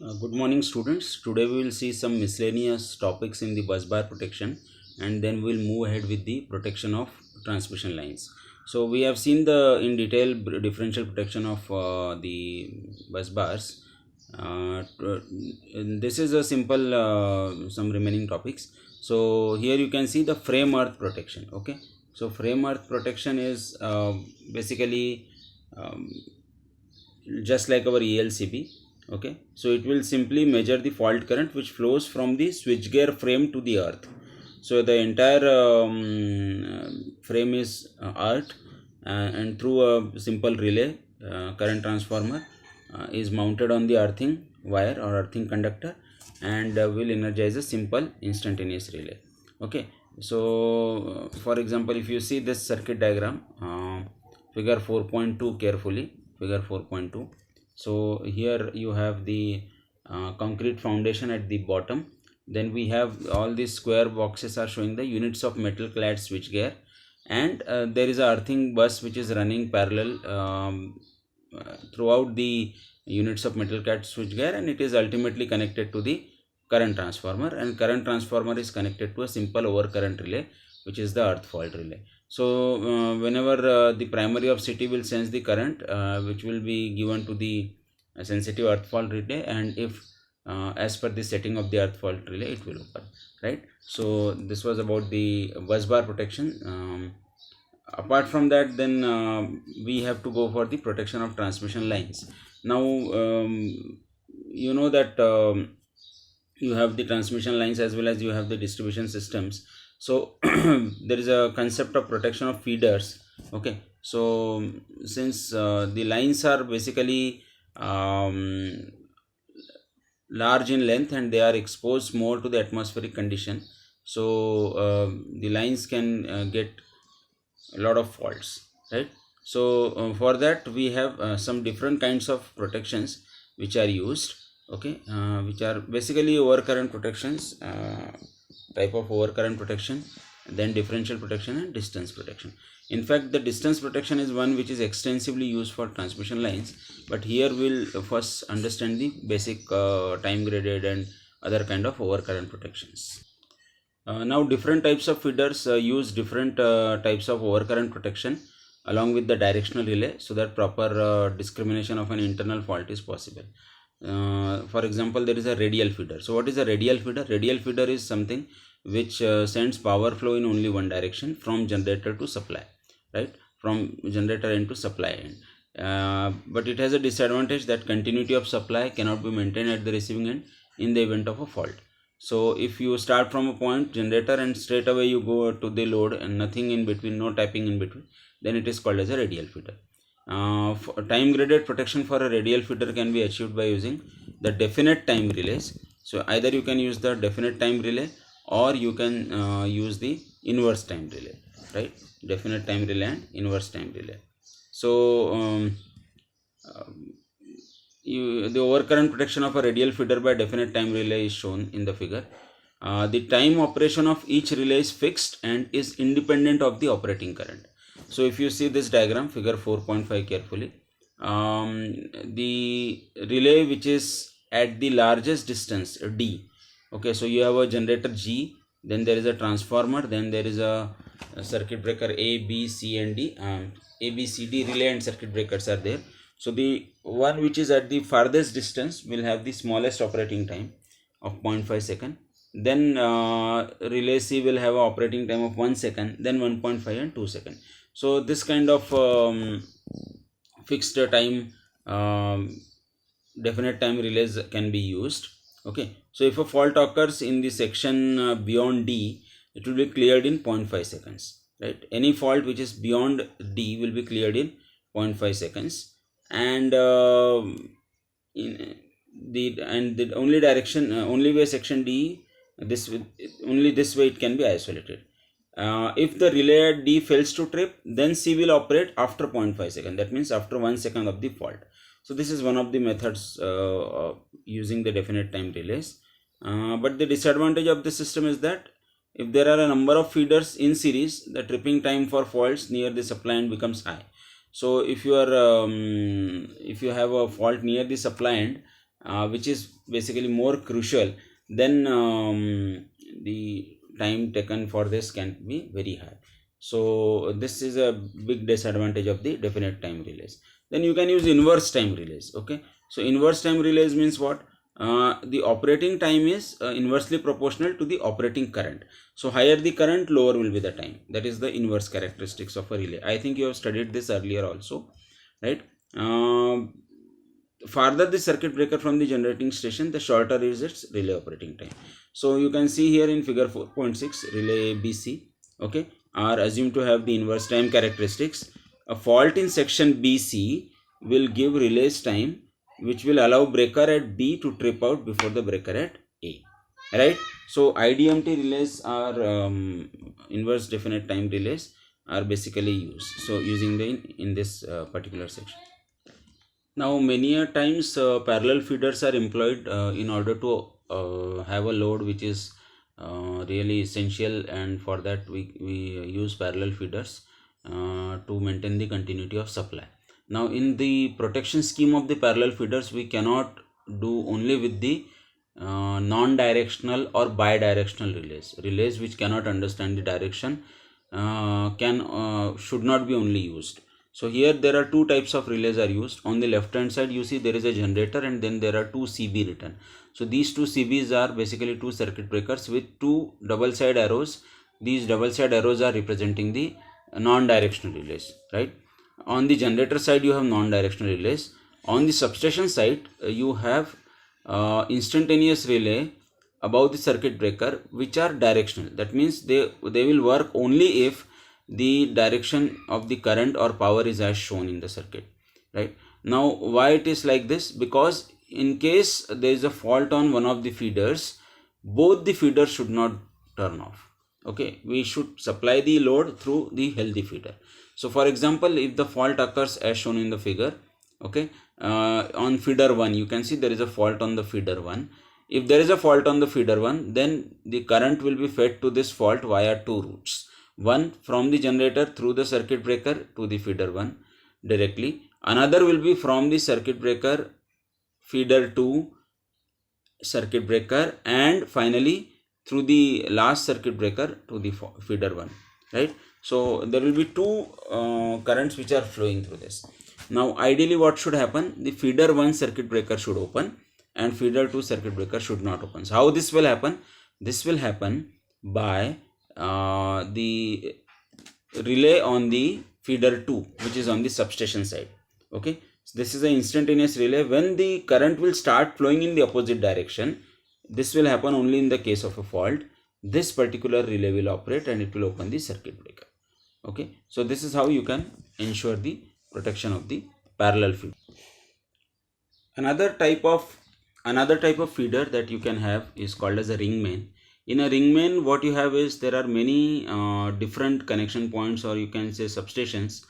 Good morning, students. Today we will see some miscellaneous topics in the bus bar protection, and then we'll move ahead with the protection of transmission lines. So we have seen the in detail differential protection of the bus bars. This is a simple some remaining topics. So here you can see the frame earth protection. Okay, so frame earth protection is basically um, just like our ELCB. Okay, so it will simply measure the fault current which flows from the switchgear frame to the earth. So the entire frame is earth, and through a simple relay current transformer is mounted on the earthing wire or earthing conductor, and will energize a simple instantaneous relay. Okay, so for example, if you see this circuit diagram, figure 4.2 carefully, figure 4.2. So here you have the concrete foundation at the bottom. Then we have all these square boxes are showing the units of metal clad switchgear, and there is a earthing bus which is running parallel throughout the units of metal clad switchgear, and it is ultimately connected to the current transformer, and current transformer is connected to a simple overcurrent relay which is the earth fault relay. So whenever the primary of city will sense the current which will be given to the sensitive earth fault relay, and if as per the setting of the earth fault relay it will open, right? So this was about the bus bar protection. Apart from that, then we have to go for the protection of transmission lines. Now you know that you have the transmission lines as well as you have the distribution systems. So there is a concept of protection of feeders. Okay, so since the lines are basically large in length and they are exposed more to the atmospheric condition, so the lines can get a lot of faults, right? So for that we have some different kinds of protections which are used. Okay, which are basically overcurrent protections, type of overcurrent protection, then differential protection and distance protection. In fact, the distance protection is one which is extensively used for transmission lines, but here we'll first understand the basic time graded and other kind of overcurrent protections. Now different types of feeders use different types of overcurrent protection along with the directional relay, so that proper discrimination of an internal fault is possible. For example, there is a radial feeder. So what is a radial feeder? Radial feeder is something which sends power flow in only one direction from generator to supply, right? From generator end to supply end. But it has a disadvantage that continuity of supply cannot be maintained at the receiving end in the event of a fault. So if you start from a point generator and straight away you go to the load and nothing in between, no tapping in between, then it is called as a radial feeder. Time graded protection for a radial feeder can be achieved by using the definite time relays. So either you can use the definite time relay or you can use the inverse time relay, right? Definite time relay and inverse time relay. So the overcurrent protection of a radial feeder by definite time relay is shown in the figure. The time operation of each relay is fixed and is independent of the operating current. So if you see this diagram, figure 4.5 carefully, the relay which is at the largest distance D. Okay, so you have a generator G, then there is a transformer, then there is a circuit breaker A, B, C and D. A, B, C, D relay and circuit breakers are there. So the one which is at the farthest distance will have the smallest operating time of 0.5 second. Then relay C will have an operating time of 1 second, then 1.5 and 2 second. So this kind of fixed time definite time relays can be used. Okay, so if a fault occurs in the section beyond D, it will be cleared in 0.5 seconds, right? Any fault which is beyond D will be cleared in 0.5 seconds, and the only direction only way section D, this only this way it can be isolated. If the relay at D fails to trip, then C will operate after 0.5 second, that means after 1 second of the fault. So this is one of the methods using the definite time relays. But the disadvantage of the system is that if there are a number of feeders in series, the tripping time for faults near the supply end becomes high. So if you are if you have a fault near the supply end, which is basically more crucial, then the time taken for this can be very high. So this is a big disadvantage of the definite time relays. Then you can use inverse time relays. Okay, so inverse time relays means what? The operating time is inversely proportional to the operating current. So higher the current, lower will be the time. That is the inverse characteristics of a relay. I think you have studied this earlier also, right? Farther the circuit breaker from the generating station, the shorter is its relay operating time. So you can see here in figure 4.6, relay BC, okay, are assumed to have the inverse time characteristics. A fault in section BC will give relays time which will allow breaker at B to trip out before the breaker at A, right? So IDMT relays are inverse definite time relays are basically used. So using the in this particular section. Now many a times parallel feeders are employed in order to have a load which is really essential, and for that we use parallel feeders to maintain the continuity of supply. Now in the protection scheme of the parallel feeders, we cannot do only with the non-directional or bi-directional relays which cannot understand the direction should not be only used. So here there are two types of relays are used. On the left hand side you see there is a generator, and then there are two CB written. So these two CBs are basically two circuit breakers with two double side arrows. These double side arrows are representing the non-directional relays, right? On the generator side you have non-directional relays. On the substation side you have instantaneous relay above the circuit breaker which are directional. That means they will work only if the direction of the current or power is as shown in the circuit, right? Now why it is like this? Because in case there is a fault on one of the feeders, both the feeders should not turn off. Okay, we should supply the load through the healthy feeder. So for example, if the fault occurs as shown in the figure, okay, on feeder 1 you can see there is a fault on the feeder 1. If there is a fault on the feeder 1, then the current will be fed to this fault via two routes. One from the generator through the circuit breaker to the feeder 1 directly. Another will be from the circuit breaker feeder 2 circuit breaker, and finally through the last circuit breaker to the feeder 1, right? So there will be two currents which are flowing through this. Now ideally what should happen? The feeder 1 circuit breaker should open and feeder 2 circuit breaker should not open. So how this will happen? This will happen by the relay on the feeder 2 which is on the substation side. Okay, so this is an instantaneous relay. When the current will start flowing in the opposite direction, this will happen only in the case of a fault. This particular relay will operate and it will open the circuit breaker. Okay, so this is how you can ensure the protection of the parallel feed. Another type of feeder that you can have is called as a ring main. In a ring main, what you have is there are many different connection points, or you can say substations,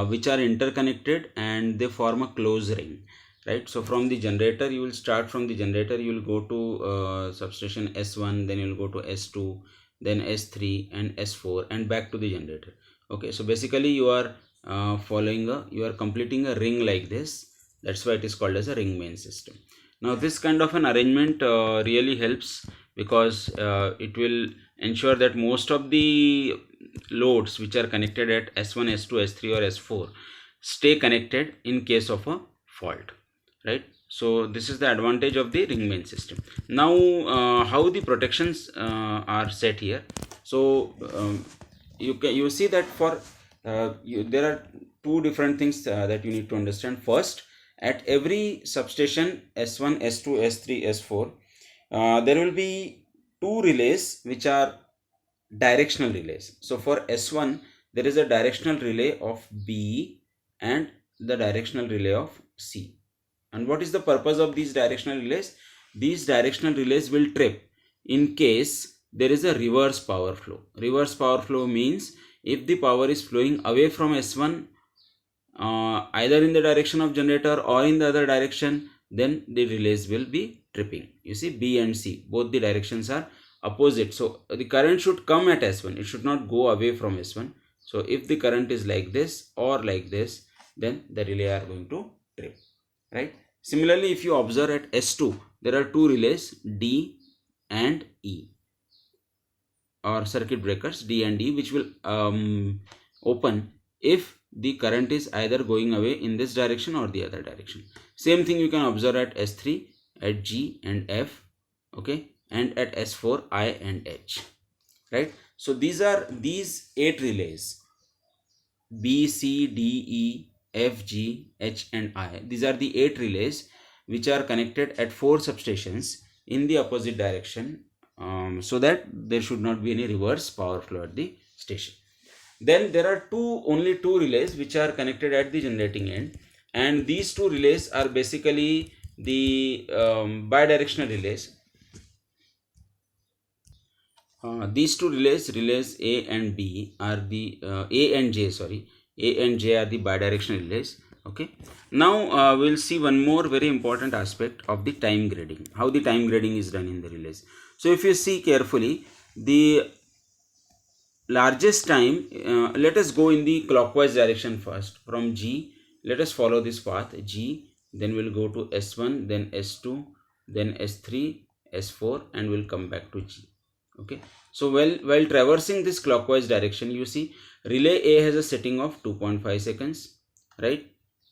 which are interconnected and they form a closed ring, right? So from the generator, you will start from the generator, you will go to substation S1, then you will go to S2, then S3 and S4 and back to the generator. Okay, so basically you are you are completing a ring like this. That's why it is called as a ring main system. Now this kind of an arrangement really helps, because it will ensure that most of the loads which are connected at S1, S2, S3 or S4 stay connected in case of a fault, right? So this is the advantage of the ring main system. Now how the protections are set here. So you see that for there are two different things that you need to understand. First, at every substation S1, S2, S3, S4, there will be two relays which are directional relays. So for S1, there is a directional relay of B and the directional relay of C. And what is the purpose of these directional relays? These directional relays will trip in case there is a reverse power flow. Reverse power flow means if the power is flowing away from S1, either in the direction of generator or in the other direction, then the relays will be tripping. You see, B and C, both the directions are opposite. So the current should come at S1, it should not go away from S1. So if the current is like this or like this, then the relay are going to trip, right? Similarly, if you observe at S2, there are two relays D and E, or circuit breakers D and E, which will open if the current is either going away in this direction or the other direction. Same thing you can observe at S3, at G and F, okay, and at S4, I and H, right? So these 8 relays, B, C, D, E, F, G, H and I. These are the 8 relays which are connected at 4 substations in the opposite direction, so that there should not be any reverse power flow at the station. Then there are only two relays which are connected at the generating end, and these 2 relays are basically the bidirectional relays. These 2 relays A and B are the A and J are the bidirectional relays. Okay, now we'll see one more very important aspect of the time grading, how the time grading is done in the relays. So if you see carefully, the largest time, let us go in the clockwise direction first. From G, let us follow this path G, then we'll go to S1, then S2, then S3, S4, and we'll come back to G. Okay, so while traversing this clockwise direction, you see relay A has a setting of 2.5 seconds, right?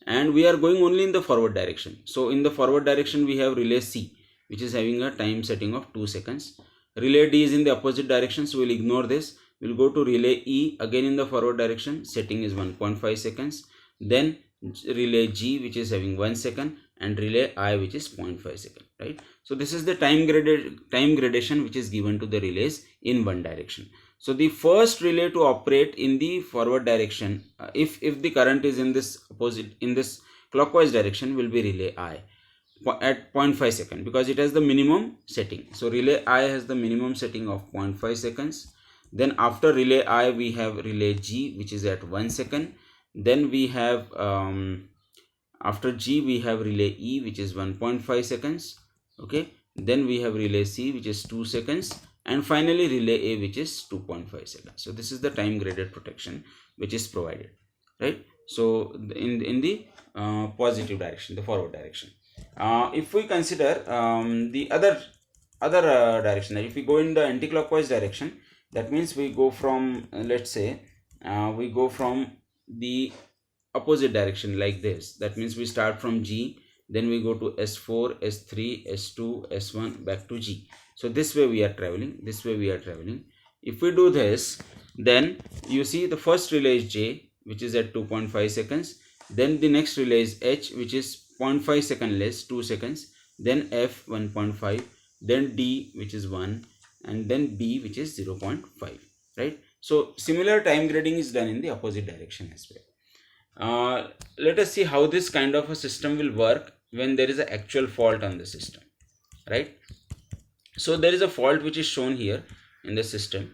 And we are going only in the forward direction. So in the forward direction, we have relay C, which is having a time setting of 2 seconds. Relay D is in the opposite direction, so we'll ignore this. We'll go to relay E, again in the forward direction, setting is 1.5 seconds. Then relay G, which is having 1 second, and relay I, which is 0.5 second, right? So this is the time gradation which is given to the relays in one direction. So the first relay to operate in the forward direction, if the current is in this clockwise direction, will be relay I at 0.5 second, because it has the minimum setting. So relay I has the minimum setting of 0.5 seconds. Then after relay I, we have relay G, which is at 1 second. Then we have after G, we have relay E, which is 1.5 seconds. Okay, then we have relay C, which is 2 seconds, and finally relay A, which is 2.5 seconds. So this is the time graded protection which is provided, right? So in the positive direction, the forward direction. If we consider the other direction, if we go in the anti-clockwise direction, that means we go from let's say we go from the opposite direction like this. That means we start from G, then we go to S4, S3, S2, S1, back to G. So this way we are traveling, If we do this, then you see the first relay is J, which is at 2.5 seconds. Then the next relay is H, which is 0.5 second less, 2 seconds. Then F, 1.5. Then D, which is 1. And then B, which is 0.5, right? So similar time grading is done in the opposite direction as well. Let us see how this kind of a system will work when there is an actual fault on the system, right? So there is a fault which is shown here in the system.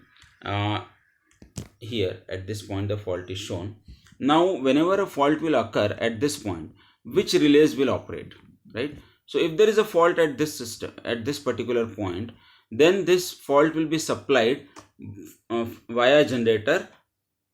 Here at this point the fault is shown. Now whenever a fault will occur at this point, which relays will operate, right? So if there is a fault at this system, at this particular point, then this fault will be supplied via generator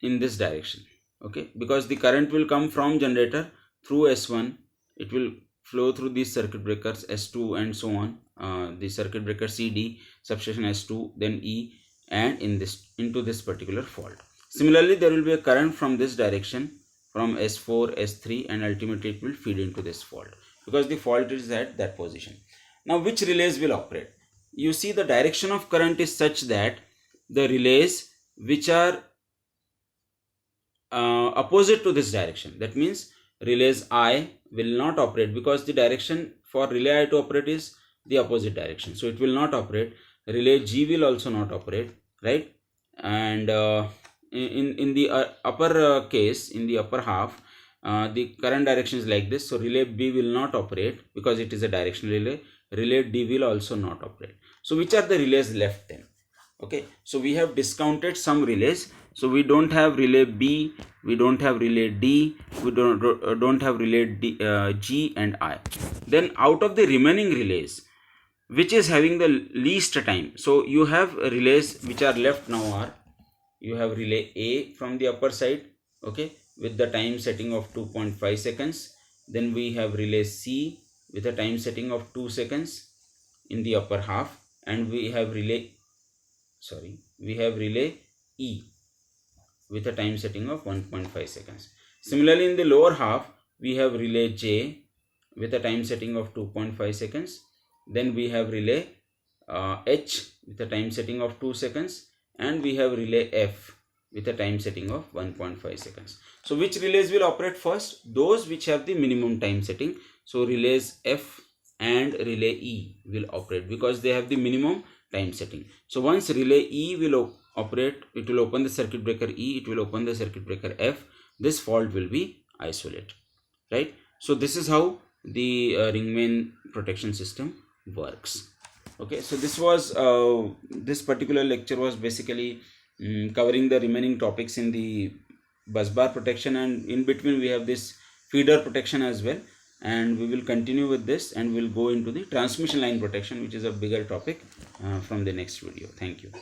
in this direction, okay, because the current will come from generator through S1, it will flow through these circuit breakers S2 and so on, the circuit breaker CD, substation S2, then E, and into this particular fault. Similarly, there will be a current from this direction from S4, S3, and ultimately it will feed into this fault because the fault is at that position. Now which relays will operate? You see the direction of current is such that the relays which are opposite to this direction, that means relays I will not operate because the direction for relay I to operate is the opposite direction, so it will not operate. Relay G will also not operate, right? And in the upper case, in the upper half, the current direction is like this, so relay B will not operate because it is a directional relay. Relay D will also not operate. So which are the relays left then? Okay, so we have discounted some relays. So we don't have relay B, we don't have relay D, we don't have relay D, G and I. Then out of the remaining relays, which is having the least time? So you have relays which are left now are, you have relay A from the upper side, okay, with the time setting of 2.5 seconds. Then we have relay C, with a time setting of 2 seconds in the upper half, and we have relay E with a time setting of 1.5 seconds. Similarly, in the lower half, we have relay J with a time setting of 2.5 seconds. Then we have relay H with a time setting of 2 seconds, and we have relay F with a time setting of 1.5 seconds. So which relays will operate first? Those which have the minimum time setting. So relays F and relay E will operate because they have the minimum time setting. So once relay E will operate, it will open the circuit breaker E, it will open the circuit breaker F. This fault will be isolated, right? So this is how the ring main protection system works. Okay, so this was this particular lecture was basically covering the remaining topics in the bus bar protection, and in between we have this feeder protection as well, and we will continue with this and we'll go into the transmission line protection, which is a bigger topic from the next video. Thank you.